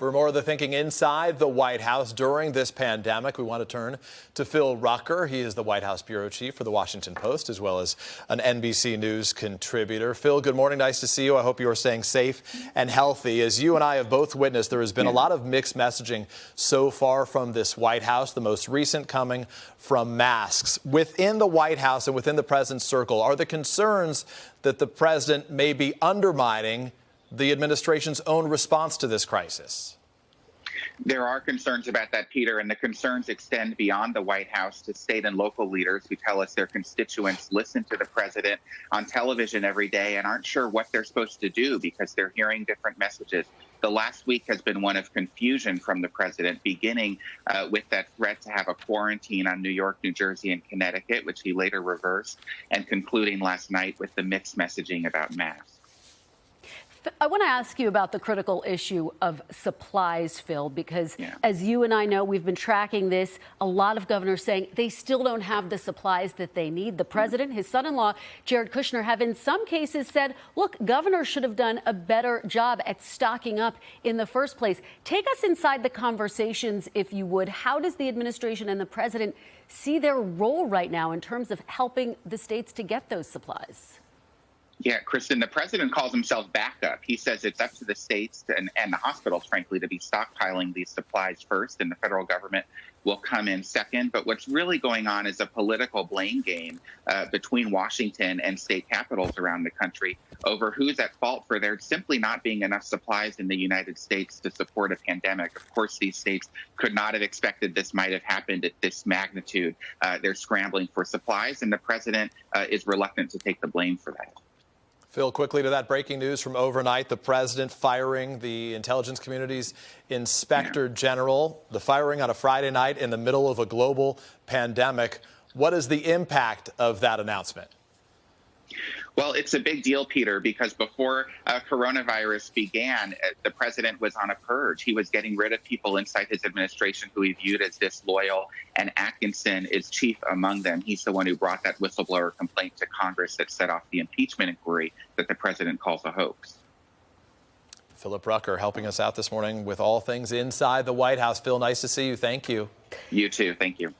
For more of the thinking inside the White House during this pandemic, we want to turn to Phil Rucker. He is the White House bureau chief for the Washington Post, as well as an NBC News contributor. Phil, good morning. Nice to see you. I hope you are staying safe and healthy. As you and I have both witnessed, there has been a lot of mixed messaging so far from this White House, the most recent coming from masks. Within the White House and within the president's circle, are the concerns that the president may be undermining the administration's own response to this crisis? There are concerns about that, Peter, and the concerns extend beyond the White House to state and local leaders who tell us their constituents listen to the president on television every day and aren't sure what they're supposed to do because they're hearing different messages. The last week has been one of confusion from the president, beginning with that threat to have a quarantine on New York, New Jersey, and Connecticut, which he later reversed, and concluding last night with the mixed messaging about masks. I want to ask you about the critical issue of supplies, Phil, because as you and I know, we've been tracking this. A lot of governors saying they still don't have the supplies that they need. The president, his son-in-law, Jared Kushner, have in some cases said, look, governors should have done a better job at stocking up in the first place. Take us inside the conversations, if you would. How does the administration and the president see their role right now in terms of helping the states to get those supplies? Yeah, Kristen, the president calls himself backup. He says it's up to the states and the hospitals, frankly, to be stockpiling these supplies first, and the federal government will come in second. But what's really going on is a political blame game between Washington and state capitals around the country over who's at fault for there simply not being enough supplies in the United States to support a pandemic. Of course, these states could not have expected this might have happened at this magnitude. They're scrambling for supplies, and the president is reluctant to take the blame for that. Phil, quickly to that breaking news from overnight, the president firing the intelligence community's inspector general, the firing on a Friday night in the middle of a global pandemic. What is the impact of that announcement? Well, it's a big deal, Peter, because before coronavirus began, the president was on a purge. He was getting rid of people inside his administration who he viewed as disloyal, and Atkinson is chief among them. He's the one who brought that whistleblower complaint to Congress that set off the impeachment inquiry that the president calls a hoax. Philip Rucker helping us out this morning with all things inside the White House. Phil, nice to see you. Thank you. You too. Thank you.